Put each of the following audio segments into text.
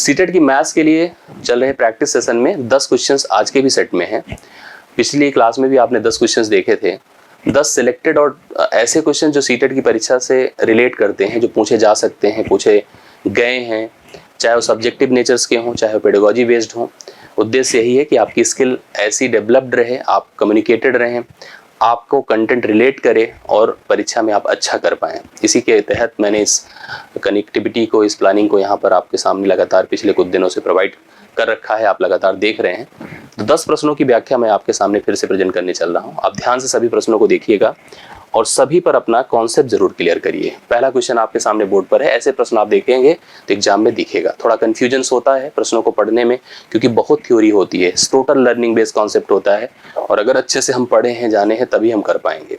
CTET की maths के लिए चल रहे प्रैक्टिस सेशन में 10 क्वेश्चंस आज के भी सेट में हैं। पिछली क्लास में भी आपने 10 क्वेश्चंस देखे थे। 10 सिलेक्टेड और ऐसे क्वेश्चन जो सीटेट की परीक्षा से रिलेट करते हैं, जो पूछे जा सकते हैं, पूछे गए हैं, चाहे वो सब्जेक्टिव नेचर्स के हों, चाहे वो पेडागोजी बेस्ड हों। उद्देश्य यही है कि आपकी स्किल ऐसी डेवलप्ड रहे, आप कम्युनिकेटेड रहें, आपको कंटेंट रिलेट करे और परीक्षा में आप अच्छा कर पाएँ। इसी के तहत मैंने इस कनेक्टिविटी को, इस प्लानिंग को यहाँ पर आपके सामने लगातार पिछले कुछ दिनों से प्रोवाइड कर रखा है, आप लगातार देख रहे हैं। तो 10 प्रश्नों की व्याख्या मैं आपके सामने फिर से प्रेजेंट करने चल रहा हूँ। आप ध्यान से सभी प्रश्नों को देखिएगा और सभी पर अपना कॉन्सेप्ट जरूर क्लियर करिए। पहला क्वेश्चन आपके सामने बोर्ड पर है। ऐसे प्रश्न आप देखेंगे तो एग्जाम में दिखेगा। थोड़ा कंफ्यूजन होता है प्रश्नों को पढ़ने में, क्योंकि बहुत थ्योरी होती है, टोटल लर्निंग बेस्ड कॉन्सेप्ट होता है, और अगर अच्छे से हम पढ़े हैं, जाने हैं, तभी हम कर पाएंगे।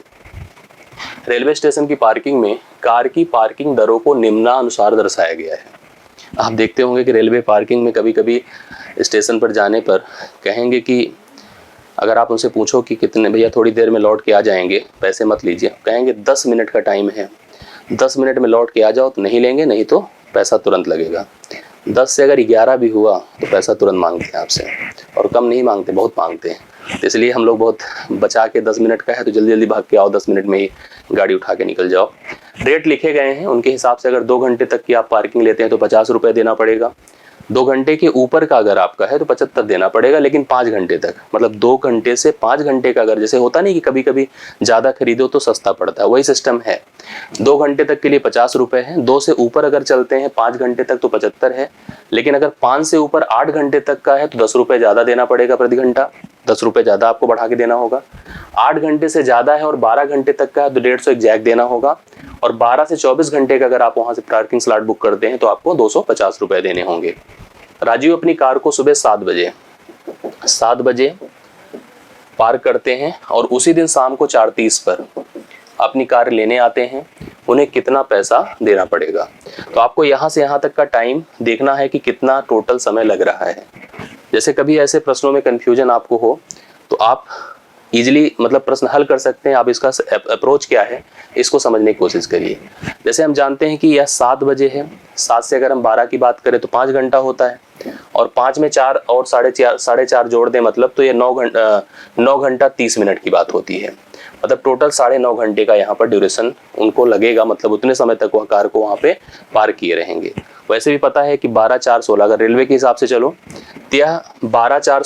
रेलवे स्टेशन की पार्किंग में कार की पार्किंग दरों को निम्नानुसार दर्शाया गया है। आप देखते होंगे कि रेलवे पार्किंग में कभी कभी स्टेशन पर जाने पर कहेंगे कि अगर आप उनसे पूछो कि कितने भैया थोड़ी देर में लौट के आ जाएंगे, पैसे मत लीजिए, कहेंगे 10 मिनट का टाइम है, 10 मिनट में लौट के आ जाओ तो नहीं लेंगे, नहीं तो पैसा तुरंत लगेगा। 10 से अगर 11 भी हुआ तो पैसा तुरंत मांगते हैं आपसे, और कम नहीं मांगते, बहुत मांगते हैं। तो इसलिए हम लोग बहुत बचा के 10 मिनट का है तो जल्दी जल्दी भाग के आओ, 10 मिनट में ही गाड़ी उठा के निकल जाओ। रेट लिखे गए हैं उनके हिसाब से। अगर 2 घंटे तक की आप पार्किंग लेते हैं तो 50 रुपये देना पड़ेगा। 2 घंटे के ऊपर का अगर आपका है तो 75 देना पड़ेगा, लेकिन 5 घंटे तक, मतलब 2 घंटे से 5 घंटे का अगर, जैसे होता नहीं कि कभी कभी ज़्यादा खरीदो तो सस्ता पड़ता है, वही सिस्टम है। 2 घंटे तक के लिए 50 रुपये है। 2 से ऊपर अगर चलते हैं 5 घंटे तक तो 75 है, लेकिन अगर 5 से ऊपर 8 घंटे तक का है तो 10 रुपये ज़्यादा देना पड़ेगा प्रति घंटा। 10 रुपये ज़्यादा आपको बढ़ा के देना होगा। 8 घंटे से ज़्यादा है और 12 घंटे तक का है तो 150 एग्जैक्ट देना होगा। और 12 से 24 घंटे का अगर आप वहाँ से पार्किंग स्लॉट बुक करते हैं तो आपको 250 रुपये देने होंगे। राजीव अपनी कार को सुबह 7 बजे पार्क करते हैं और उसी दिन शाम को 4:30 पर अपनी कार लेने आते हैं। उन्हें कितना पैसा देना पड़ेगा? तो आपको यहाँ से यहाँ तक का टाइम देखना है कि कितना टोटल समय लग रहा है। जैसे कभी ऐसे प्रश्नों में कंफ्यूजन आपको हो तो आप इजीली मतलब प्रश्न हल कर सकते हैं। आप इसका अप्रोच क्या है इसको समझने की कोशिश करिए। जैसे हम जानते हैं कि यह 7 बजे है, 7 से अगर हम 12 की बात करें तो 5 घंटा होता है, और 5 में 4 और 4.5 जोड़ दें मतलब तो ये 9 घंटा 30 मिनट की बात होती है। मतलब टोटल 9.5 घंटे का यहाँ पर ड्यूरेशन उनको लगेगा, मतलब उतने समय तक वह कार को वहाँ पे पार्क किए रहेंगे। वैसे भी पता है कि 12 4 16 अगर रेलवे के हिसाब से चलो तो यह 12 4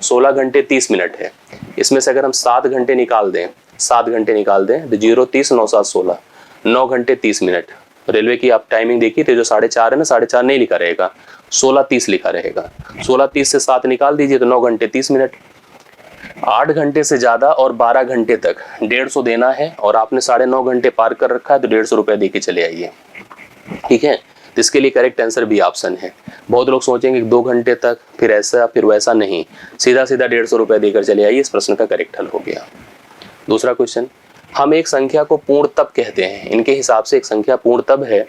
16 घंटे 30 मिनट है। इसमें से अगर हम 7 घंटे निकाल दें, 7 घंटे निकाल दें तो 0 30 9 7 16, 9 घंटे 30 मिनट। रेलवे की आप टाइमिंग देखिए तो जो 4:30 है ना, 4:30 नहीं लिखा रहेगा, 16:30 लिखा रहेगा। 16:30 से 7 निकाल दीजिए तो 9 घंटे 30 मिनट। 8 घंटे से ज्यादा और 12 घंटे तक 150 देना है, और आपने 9.5 घंटे पार कर रखा है तो 150 रुपये दे के चले आइए। ठीक है, तो इसके लिए करेक्ट आंसर बी ऑप्शन है। बहुत लोग सोचेंगे 2 घंटे तक, फिर ऐसा फिर वैसा, नहीं, सीधा 150 रुपये देकर चले आइए। इस प्रश्न का करेक्ट हल हो गया। दूसरा क्वेश्चन, हम एक संख्या को पूर्ण तब कहते हैं। इनके हिसाब से एक संख्या पूर्ण तब है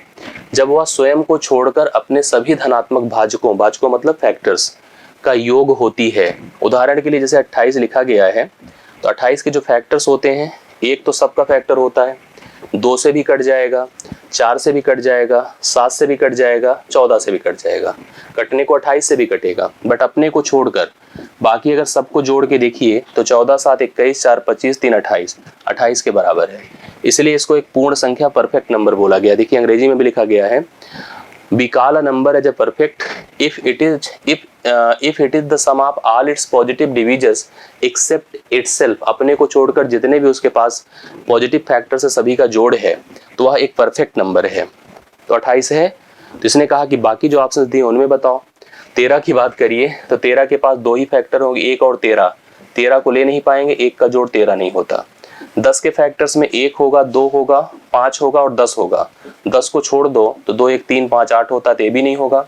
जब वह स्वयं को छोड़कर अपने सभी धनात्मक भाजकों मतलब फैक्टर्स का योग होती है। उदाहरण के लिए जैसे 28 लिखा गया है तो 28 के जो फैक्टर्स होते हैं, एक तो सबका फैक्टर होता है, 2 से भी कट जाएगा, 4 से भी कट जाएगा, 7 से भी कट जाएगा, 14 से भी कट जाएगा। कटने को 28 से भी कटेगा, बट अपने को छोड़कर बाकी अगर सबको जोड़ के देखिए तो 14 7 21 4 25 3 28 के बराबर है। इसलिए इसको एक पूर्ण संख्या, परफेक्ट नंबर बोला गया। देखिए अंग्रेजी में भी लिखा गया है, we call a number as a perfect if it is the sum of all its positive divisors except itself। अपने को छोड़कर जितने भी उसके पास पॉजिटिव फैक्टर से सभी का जोड़ है तो वह एक परफेक्ट नंबर है। तो 28 है। तो इसने कहा कि बाकी जो ऑप्शंस दिए उनमें बताओ। 13 की बात करिए तो 13 के पास 2 ही फैक्टर होंगे, 1 और 13। 13 को ले नहीं पाएंगे, 1 का जोड़ 13 नहीं होता। 10 के फैक्टर्स में 1 होगा, 2 होगा, 5 होगा और 10 होगा। 10 को छोड़ दो तो 2 1 3 5 8 होता तो ये भी नहीं होगा।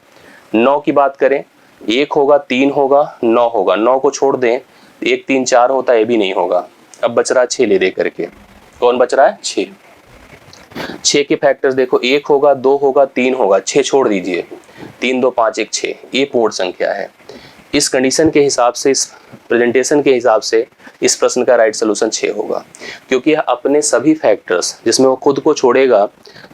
9 की बात करें, 1 होगा, 3 होगा, 9 होगा। 9 को छोड़ दें 1 3 4 होता, ये भी नहीं होगा। अब बच रहा 6 ले दे करके। कौन बच रहा है? 6। 6 के फैक्टर्स देखो, 1 होगा, 2 होगा, 3 होगा, 6 छोड़ दीजिए, 3 2 5 1 6। ये पूर्ण संख्या है। इस कंडीशन के हिसाब से इस प्रेजेंटेशन के हिसाब से इस प्रश्न का राइट सोल्यूशन 6 होगा, क्योंकि यह अपने सभी फैक्टर्स जिसमें वो खुद को छोड़ेगा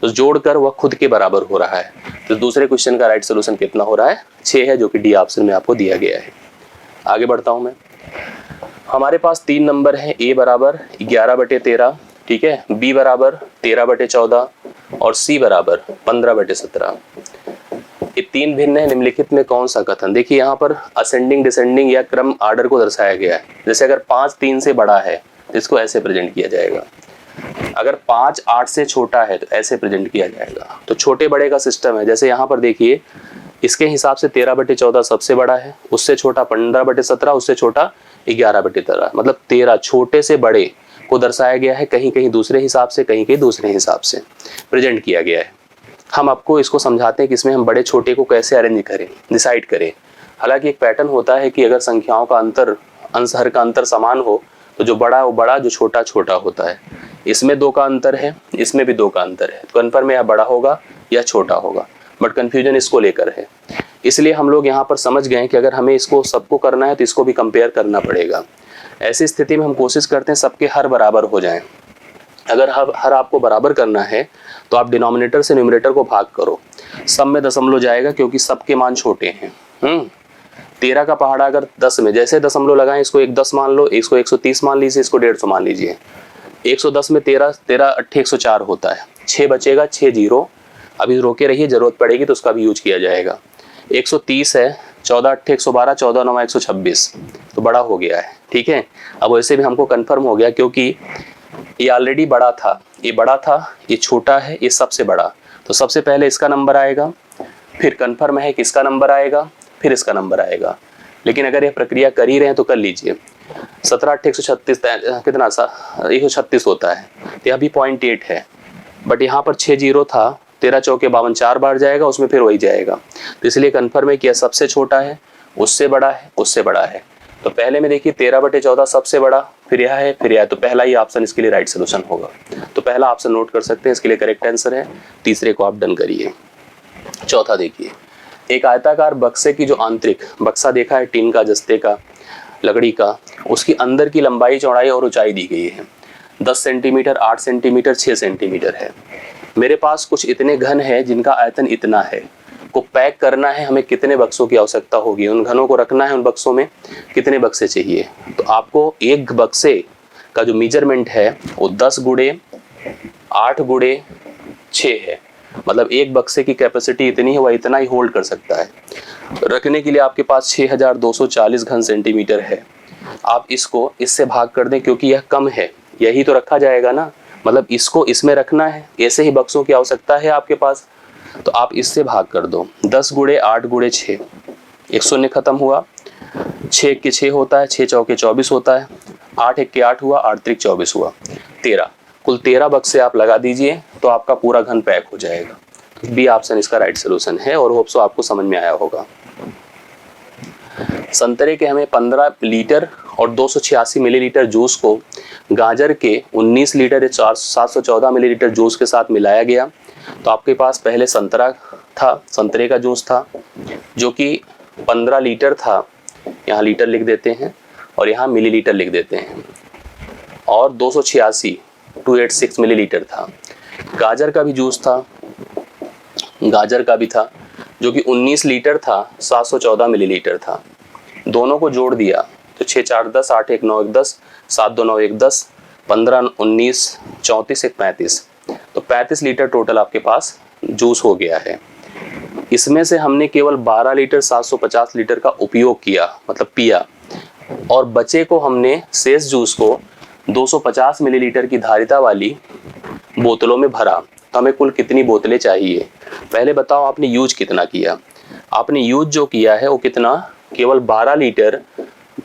तो जोड़कर वह खुद के बराबर हो रहा है। तो दूसरे क्वेश्चन का राइट सोल्यूशन कितना हो रहा है? 6 है, जो कि डी ऑप्शन में आपको दिया गया है। आगे बढ़ता हूं मैं। हमारे पास 3 नंबर है, ए बराबर 11/13, ठीक है, बी बराबर 13/14 और सी बराबर 15/17। ये 3 भिन्न है, निम्नलिखित में कौन सा कथन? देखिए यहाँ पर असेंडिंग डिसेंडिंग या क्रम आर्डर को दर्शाया गया है। जैसे अगर 5 3 से बड़ा है तो इसको ऐसे प्रेजेंट किया जाएगा, अगर 5 8 से छोटा है तो ऐसे प्रेजेंट किया जाएगा। तो छोटे बड़े का सिस्टम है। जैसे यहाँ पर देखिए इसके हिसाब से 13/14 सबसे बड़ा है, उससे छोटा 15/17, उससे छोटा 11/13, मतलब 13 छोटे से बड़े को दर्शाया गया है, कहीं कहीं दूसरे हिसाब से, कहीं कहीं दूसरे हिसाब से प्रेजेंट किया गया है। हम आपको इसको समझाते हैं कि इसमें हम बड़े छोटे को कैसे अरेंज करें, डिसाइड करें। हालांकि एक पैटर्न होता है कि अगर संख्याओं का अंतर, अंशहर का अंतर समान हो तो जो बड़ा है वो बड़ा, जो छोटा छोटा होता है। इसमें 2 का अंतर है, इसमें भी 2 का अंतर है, तो कन्फर्म में या बड़ा होगा या छोटा होगा, बट कन्फ्यूजन इसको लेकर है। इसलिए हम लोग यहाँ पर समझ गए कि अगर हमें इसको सबको करना है तो इसको भी कंपेयर करना पड़ेगा। ऐसी स्थिति में हम कोशिश करते हैं सबके हर बराबर हो जाएं। अगर हर आपको बराबर करना है तो आप डिनोमिनेटर से न्यूमरेटर को भाग करो, सब में दशमलव जाएगा क्योंकि सबके मान छोटे हैं। 13 का पहाड़ा अगर 10 में, जैसे दशमलव लगाएं, इसको 1 10 मान लो, इसको 130 मान लीजिए, इसको 150 मान लीजिए। 110 में 13 13 8 104 होता है, 6 बचेगा, 6 जीरो। अभी रोके रहिए, जरूरत पड़ेगी तो उसका भी यूज किया जाएगा। 130 है, 14 8 112, 14 9 126, तो बड़ा हो गया है, ठीक है। अब वैसे भी हमको कंफर्म हो गया क्योंकि ये ऑलरेडी बड़ा था, ये बड़ा था, ये छोटा है, ये सबसे बड़ा, तो सबसे पहले इसका नंबर आएगा, फिर कंफर्म है कि इसका नंबर आएगा, फिर इसका नंबर आएगा। लेकिन अगर ये प्रक्रिया कर ही रहे हैं तो कर लीजिए। 17 8 136 कितना सा 136 होता है, तो यह भी 0.8 है, बट यहाँ पर 6 जीरो था, 13 चौके 52, 4 बार जाएगा, उसमें फिर वही जाएगा। तो इसलिए कंफर्म है कि यह सबसे छोटा है, उससे बड़ा है, उससे बड़ा है। तो पहले में देखिए 13/14 सबसे बड़ा, फिर यह है, फिर यह है, तो पहला ही ऑप्शन इसके लिए राइट सोल्यूशन होगा। तो पहला ऑप्शन नोट कर सकते हैं, इसके लिए करेक्ट आंसर है। तीसरे को आप डन करिए। चौथा देखिए, एक आयताकार बक्से की जो आंतरिक बक्सा देखा है, टीन का, जस्ते का, लकड़ी का, उसकी अंदर की लंबाई, चौड़ाई और ऊंचाई दी गई है। 10 सेंटीमीटर, 8 सेंटीमीटर, 6 सेंटीमीटर है। मेरे पास कुछ इतने घन है जिनका आयतन इतना है, को पैक करना है, हमें कितने बक्सों की आवश्यकता होगी, उन घनों को रखना है, उन बक्सों में कितने बक्से चाहिए। तो आपको एक बक्से का जो मेजरमेंट है वो 10 × 8 × 6 है, मतलब एक बक्से की कैपेसिटी इतनी है, वह इतना ही होल्ड कर सकता है। रखने के लिए आपके पास 6240 घन सेंटीमीटर है। आप इसको इससे भाग कर दें क्योंकि यह कम है, यही तो रखा जाएगा ना, मतलब इसको इसमें रखना है, ऐसे ही बक्सों की आवश्यकता है आपके पास, तो आप इससे भाग कर दो। 10 × 8 × 6, एक शून्य खत्म हुआ, 6 के 6 होता है, 6 चौके 24 होता है, 8 1 के 8 हुआ, 8 3 24 हुआ, 13, कुल 13 बक्से आप लगा दीजिए तो आपका पूरा घन पैक हो जाएगा। तो बी ऑप्शन इसका राइट सोल्यूशन है और होप सो आपको समझ में आया होगा। संतरे के हमें 15 लीटर और 286 मिलीलीटर जूस को गाजर के 19 लीटर या 714 मिलीलीटर जूस के साथ मिलाया गया। तो आपके पास पहले संतरा था, संतरे का जूस था जो कि 15 लीटर था, यहाँ लीटर लिख देते हैं और यहाँ मिलीलीटर लिख देते हैं, और 286 मिलीलीटर था। गाजर का भी जूस था, गाजर का भी था जो कि 19 लीटर था, 714 मिलीलीटर था। दोनों को जोड़ दिया तो 6 4 10, 8 1 9 1 10, 7 2 9 1 10, 15 19 34 1 35, तो 35 लीटर टोटल आपके पास जूस हो गया है। इसमें से हमने केवल 12 लीटर 750 लीटर का उपयोग किया, मतलब पिया, और बचे को हमने शेष जूस को 250 मिलीलीटर की धारिता वाली बोतलों में भरा। तो हमें कुल कितनी बोतलें चाहिए, पहले बताओ आपने यूज कितना किया। आपने यूज जो किया है वो कितना, केवल 12 लीटर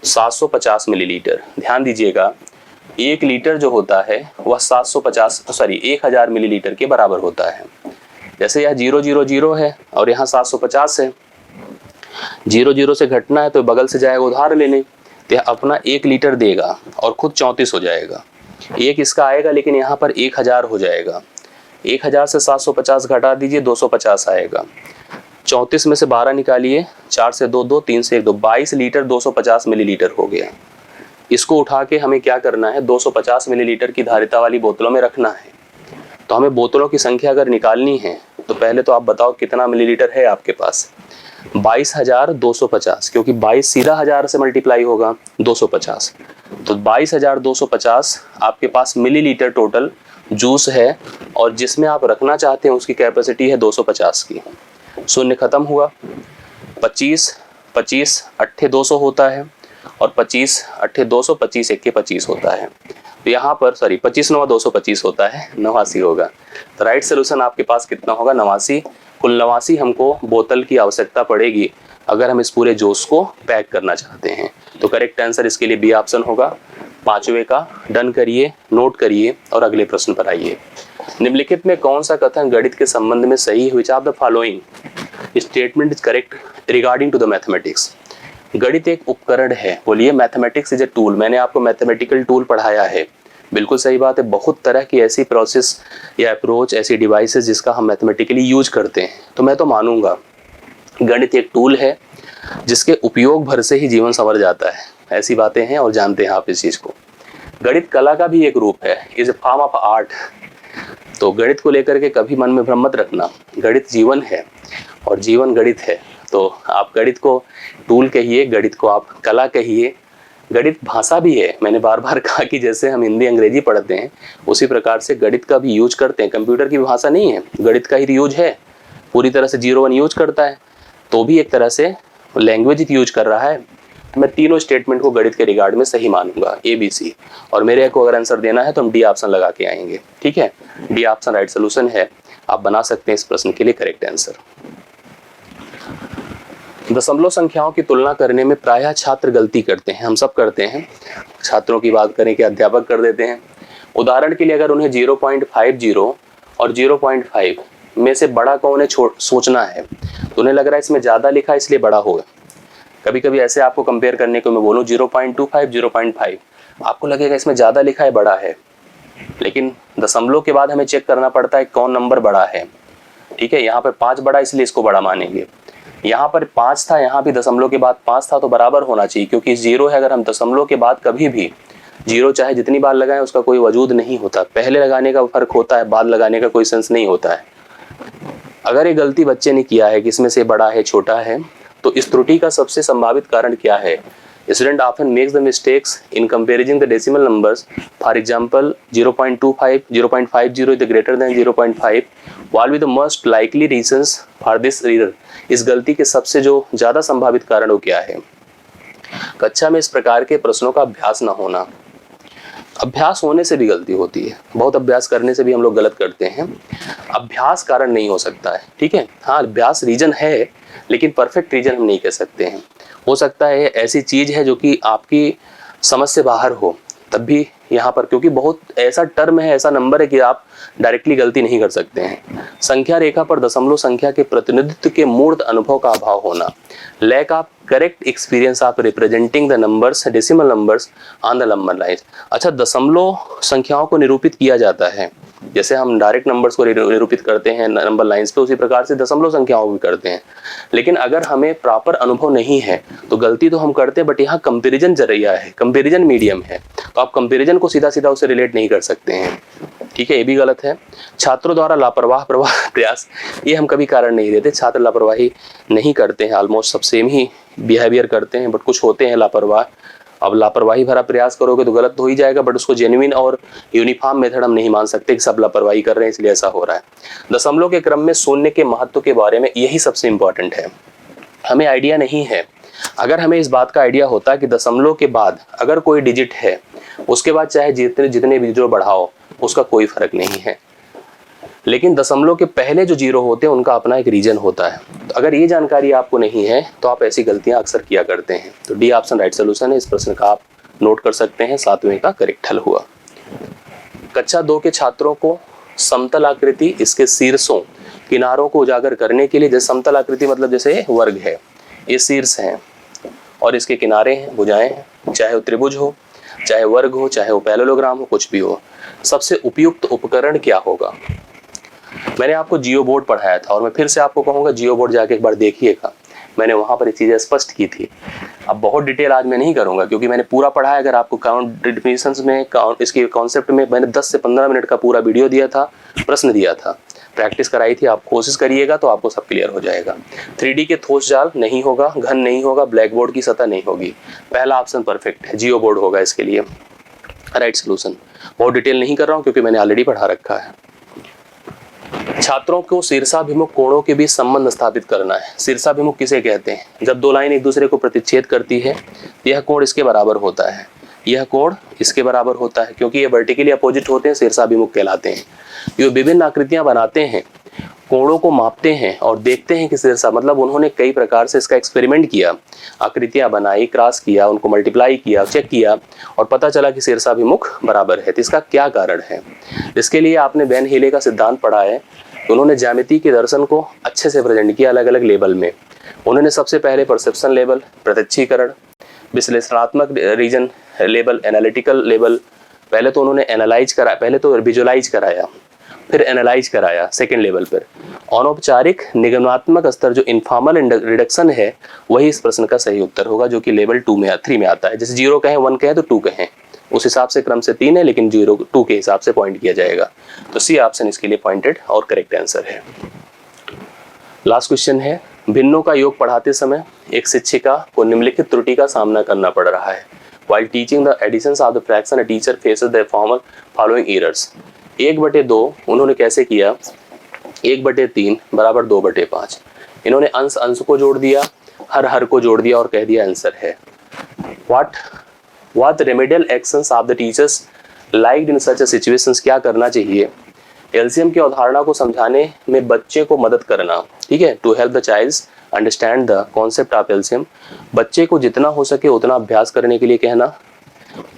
750 मिलीलीटर। ध्यान दीजिएगा, 1 लीटर जो होता है वह 1000 मिलीलीटर के बराबर होता है। जैसे यह 000 है और यहाँ 750 है, 00 से घटना है तो बगल से जाएगा उधार लेने, तो यह अपना 1 लीटर देगा और खुद 34 हो जाएगा। एक इसका आएगा लेकिन यहाँ पर 1000 हो जाएगा। 1000 से 750 घटा दीजिए, 250 आएगा। 34 में से 12 निकालिए, 4 से 2 2, 3 से 1 2, 22 लीटर 250 मिलीलीटर हो गया। इसको उठा के हमें क्या करना है, 250 मिलीलीटर की धारिता वाली बोतलों में रखना है। तो हमें बोतलों की संख्या अगर निकालनी है तो पहले तो आप बताओ कितना मिलीलीटर है आपके पास। 22,250, क्योंकि 22 सीधा 1000 से मल्टीप्लाई होगा 250, तो 22,250 आपके पास मिलीलीटर टोटल जूस है, और जिसमें आप रखना चाहते हैं उसकी कैपेसिटी है 250 की। शून्य खत्म हुआ। 25 अट्ठे 200 होता है, और 25 अट्ठे 200, 25 एक्के 25 होता है। तो यहाँ पर 25 9 225 होता है, 89 होगा। तो राइट सोल्यूशन आपके पास कितना होगा, 89। कुल 89 हमको बोतल की आवश्यकता पड़ेगी अगर हम इस पूरे जूस को पैक करना चाहते हैं। तो करेक्ट आंसर इसके लिए बी ऑप्शन होगा, 5वें का। डन करिए, नोट करिए और अगले प्रश्न पर आइए। निम्नलिखित में कौन सा कथन गणित के संबंध में सही है? Which of the following statement is correct regarding to the mathematics. गणित एक उपकरण है, बोलिए मैथमेटिक्स इज ए टूल। मैंने आपको मैथमेटिकल टूल पढ़ाया है, बिल्कुल सही बात है। बहुत तरह की ऐसी प्रोसेस या अप्रोच, ऐसी डिवाइसेस जिसका हम मैथमेटिकली यूज करते हैं। तो मैं तो मानूंगा गणित एक टूल है जिसके उपयोग भर से ही जीवन संवर जाता है। ऐसी बातें हैं और जानते हैं आप इस चीज को। गणित कला का भी एक रूप है, is a form of art. तो गणित को लेकर के कभी मन में भ्रम मत रखना, गणित जीवन है और जीवन गणित है। तो आप गणित को टूल कहिए, गणित को आप कला कहिए। गणित भाषा भी है, मैंने बार बार कहा कि जैसे हम हिंदी अंग्रेजी पढ़ते हैं उसी प्रकार से गणित का भी यूज करते हैं। कंप्यूटर की भाषा नहीं है, गणित का ही यूज है। पूरी तरह से 0 1 यूज करता है तो भी एक तरह से लैंग्वेज यूज कर रहा है। मैं तीनों स्टेटमेंट को गणित के रिगार्ड में सही मानूंगा, ABC। और मेरे को अगर आंसर देना है तो हम डी ऑप्शन लगा के आएंगे, ठीक है। डी ऑप्शन राइट सोल्यूशन है, आप बना सकते हैं इस प्रश्न के लिए करेक्ट आंसर। दशमलव संख्याओं की तुलना करने में प्रायः छात्र गलती करते हैं, हम सब करते हैं। छात्रों की बात करें कि अध्यापक कर देते हैं। उदाहरण के लिए अगर उन्हें 0.50 और 0.5 में से बड़ा को उन्हें सोचना है तो उन्हें लग रहा है इसमें ज्यादा लिखा इसलिए बड़ा होगा। कभी कभी ऐसे आपको कंपेयर करने को मैं बोलूँ 0.25 0.5, आपको लगेगा इसमें ज्यादा लिखा है बड़ा है, लेकिन दशमलव के बाद हमें चेक करना पड़ता है कौन नंबर बड़ा है, ठीक है। यहाँ पर 5 बड़ा इसलिए इसको बड़ा मानेंगे। यहाँ पर 5 था, यहाँ भी दशमलव के बाद 5 था तो बराबर होना चाहिए, क्योंकि 0 है। अगर हम दशमलव के बाद कभी भी 0 चाहे जितनी बार लगाएं उसका कोई वजूद नहीं होता। पहले लगाने का फर्क होता है, बाद लगाने का कोई सेंस नहीं होता है। अगर ये गलती बच्चे ने किया है कि इसमें से बड़ा है छोटा है, तो इस त्रुटि का सबसे संभावित कारण क्या है? Student often makes the mistakes in comparing the decimal numbers. For example, 0.25, 0.50 is greater than 0.5. What will be the most likely reasons for this error? इस गलती के सबसे जो ज्यादा संभावित कारण वो क्या है? कक्षा में इस प्रकार के प्रश्नों का अभ्यास न होना। अभ्यास होने से भी गलती होती है, बहुत अभ्यास करने से भी हम लोग गलत करते हैं। अभ्यास कारण नहीं हो सकता है, ठीक है। हाँ, अभ्यास रीजन है, लेकिन परफेक्ट रीजन हम नहीं कह सकते हैं। हो सकता है ऐसी चीज है जो कि आपकी समझ से बाहर हो, तब भी यहाँ पर, क्योंकि बहुत ऐसा टर्म है, ऐसा नंबर है कि आप डायरेक्टली गलती नहीं कर सकते हैं। संख्या रेखा पर दशमलव संख्या के प्रतिनिधित्व के मूर्त अनुभव का अभाव होना। Lack of correct experience of representing the numbers decimal numbers on the number lines. अच्छा, दशमलव संख्याओं को निरूपित किया जाता है, जैसे हम डायरेक्ट नंबर्स को निरूपित करते हैं नंबर लाइंस पे, उसी प्रकार से दशमलव संख्याओं भी करते हैं। लेकिन अगर हमें प्रॉपर अनुभव नहीं है तो गलती तो हम करते हैं, बट यहाँ कंपैरिजन जरिया है, कंपैरिजन मीडियम है, तो आप कंपैरिजन को सीधा सीधा उससे रिलेट नहीं कर सकते हैं, ठीक है। ये भी गलत है। छात्रों द्वारा लापरवाह प्रयास, ये हम कभी कारण नहीं देते। छात्र लापरवाही नहीं करते हैं, ऑलमोस्ट सब सेम ही बिहेवियर करते हैं, बट कुछ होते हैं लापरवाह। अब लापरवाही भरा प्रयास करोगे तो गलत हो ही जाएगा, बट उसको जेन्युइन और यूनिफॉर्म मेथड हम नहीं मान सकते कि सब लापरवाही कर रहे हैं इसलिए ऐसा हो रहा है। दशमलव के क्रम में शून्य के महत्व के बारे में यही सबसे इंपॉर्टेंट है। हमें आइडिया नहीं है। अगर हमें इस बात का आइडिया होता कि दशमलव के बाद अगर कोई डिजिट है उसके बाद चाहे जितने भी जीरो बढ़ाओ उसका कोई फर्क नहीं है, लेकिन दशमलव के पहले जो जीरो होते हैं उनका अपना एक रीजन होता है। तो अगर ये जानकारी आपको नहीं है तो आप ऐसी गलतियां अक्सर किया करते हैं। तो डी ऑप्शन राइट सोल्यूशन है। इस प्रश्न का आप नोट कर सकते हैं, 7वें का करेक्ट हल हुआ। कक्षा 2 के छात्रों को समतल आकृति, इसके शीर्षों किनारों को उजागर करने के लिए, जैसे समतल आकृति मतलब जैसे वर्ग है, ये शीर्ष है और इसके किनारे हैं, भुजाएं हैं, चाहे वो त्रिभुज हो, चाहे वर्ग हो, चाहे वो पैरेललोग्राम हो, कुछ भी हो। सबसे उपयुक्त उपकरण क्या होगा? मैंने आपको जियो बोर्ड पढ़ाया था और मैं फिर से आपको कहूंगा जियो बोर्ड जाके एक बार देखिएगा। मैंने वहां पर ये चीजें स्पष्ट की थी। अब बहुत डिटेल आज मैं नहीं करूंगा क्योंकि मैंने पूरा पढ़ा है। अगर आपको काउंट डिफिनेशंस में इसके कॉन्सेप्ट में मैंने 10 से 15 मिनट का पूरा वीडियो दिया था, प्रश्न दिया था, प्रैक्टिस कराई थी, आप कोशिश करिएगा तो आपको सब क्लियर हो जाएगा। 3D के ठोस जाल नहीं होगा, घन नहीं होगा, ब्लैक बोर्ड की सतह नहीं होगी। पहला ऑप्शन परफेक्ट है, जियो बोर्ड होगा इसके लिए राइट सोल्यूशन। बहुत डिटेल नहीं कर रहा हूँ क्योंकि मैंने ऑलरेडी पढ़ा रखा है। छात्रों को शीर्षाभिमुख कोणों के बीच संबंध स्थापित करना है। शीर्षाभिमुख किसे कहते हैं? जब दो लाइन एक दूसरे को प्रतिच्छेद करती है, यह कोण इसके बराबर होता है, यह कोण इसके बराबर होता है, क्योंकि ये वर्टिकली अपोजिट होते हैं, शीर्षाभिमुख कहलाते हैं। ये विभिन्न आकृतियां बनाते हैं, कोणों को मापते हैं और देखते हैं कि शीर्षा, मतलब उन्होंने कई प्रकार से इसका एक्सपेरिमेंट किया, आकृतियां बनाई, क्रॉस किया, उनको मल्टीप्लाई किया, चेक किया और पता चला कि शीर्षाभिमुख बराबर है। तो इसका क्या कारण है? इसके लिए आपने वैन हीले का सिद्धांत पढ़ा है। उन्होंने ज्यामिति के दर्शन को अच्छे से प्रेजेंट किया अलग अलग लेवल में। उन्होंने सबसे पहले परसेप्शन लेवल, प्रत्यक्षीकरण, विश्लेषणात्मक रीजन लेवल, एनालिटिकल लेवल, पहले तो उन्होंने एनालाइज करा, पहले तो विजुअलाइज कराया, फिर एनालाइज कराया सेकंड लेवल पर। अनौपचारिक निगमनात्मक स्तर जो इनफॉर्मल रिडक्शन है वही इस प्रश्न का सही उत्तर होगा, जो कि लेवल 3 में आता है। जैसे 0 कहें, 1 कहें तो 2 कहें, उस हिसाब से क्रम से 3 है, लेकिन 0 2 के हिसाब से पॉइंट किया जाएगा। तो सी ऑप्शन इसके लिए पॉइंटेड और करेक्ट आंसर है। लास्ट क्वेश्चन है, भिन्नों का योग पढ़ाते समय एक शिक्षिका को निम्नलिखित त्रुटि का सामना करना पड़ रहा है। While teaching the additions of the fraction, a teacher faces the following errors. 1/2 उन्होंने कैसे किया? 1/3 बराबर 2/5। इन्होंने अंश अंश को जोड़ दिया, हर को जोड़ दिया और कह दिया आंसर है। What remedial actions of the teachers liked in such a situations? क्या करना चाहिए? एलसीएम की अवधारणा को समझाने में बच्चे को मदद करना, ठीक है, to help the child understand the concept of LCM. बच्चे को जितना हो सके उतना अभ्यास करने के लिए कहना।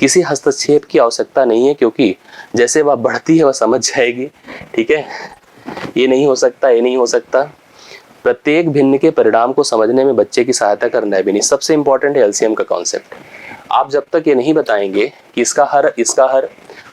किसी हस्तक्षेप की आवश्यकता नहीं है क्योंकि जैसे वह बढ़ती है वह समझ जाएगी, ठीक है, ये नहीं हो सकता, ये नहीं हो सकता। प्रत्येक भिन्न के परिणाम को समझने में बच्चे की सहायता करना है भी नहीं। सबसे इंपॉर्टेंट है एलसीएम का कॉन्सेप्ट। आप जब तक ये नहीं बताएंगे कि इसका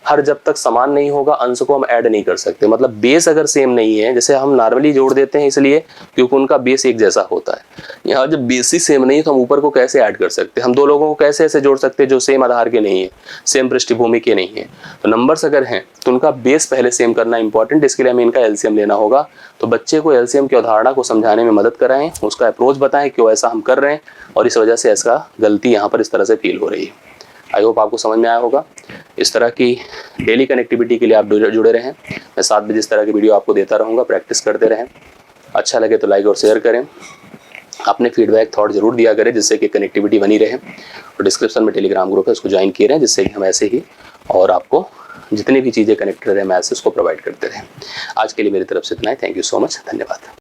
हर जब तक समान नहीं होगा, अंश को हम ऐड नहीं कर सकते। मतलब बेस अगर सेम नहीं है, जैसे हम नॉर्मली जोड़ देते हैं इसलिए क्योंकि उनका बेस एक जैसा होता है। यहाँ जब बेस ही सेम नहीं है तो हम ऊपर को कैसे ऐड कर सकते हैं? हम दो लोगों को कैसे ऐसे जोड़ सकते हैं जो सेम आधार के नहीं है, सेम पृष्ठभूमि के नहीं है? तो नंबर्स अगर हैं तो उनका बेस पहले सेम करना इंपॉर्टेंट, इसके लिए हमें इनका एलसीएम लेना होगा। तो बच्चे को एलसीएम की अवधारणा को समझाने में मदद कराएं, उसका अप्रोच बताएं क्यों ऐसा हम कर रहे हैं और इस वजह से ऐसा गलती यहाँ पर इस तरह से फील हो रही है। आई होप आपको समझ में आया होगा। इस तरह की डेली कनेक्टिविटी के लिए आप जुड़े रहें। मैं 7 बजे इस तरह की वीडियो आपको देता रहूँगा, प्रैक्टिस करते रहें। अच्छा लगे तो लाइक और शेयर करें, अपने फीडबैक थॉट जरूर दिया करें जिससे कि कनेक्टिविटी बनी रहे। और डिस्क्रिप्शन में टेलीग्राम ग्रुप है, उसको ज्वाइन किए रहें जिससे कि हम ऐसे ही और आपको जितनी भी चीज़ें कनेक्टेड रहे मैसेज को प्रोवाइड करते रहें। आज के लिए मेरी तरफ से इतना ही। थैंक यू सो मच, धन्यवाद।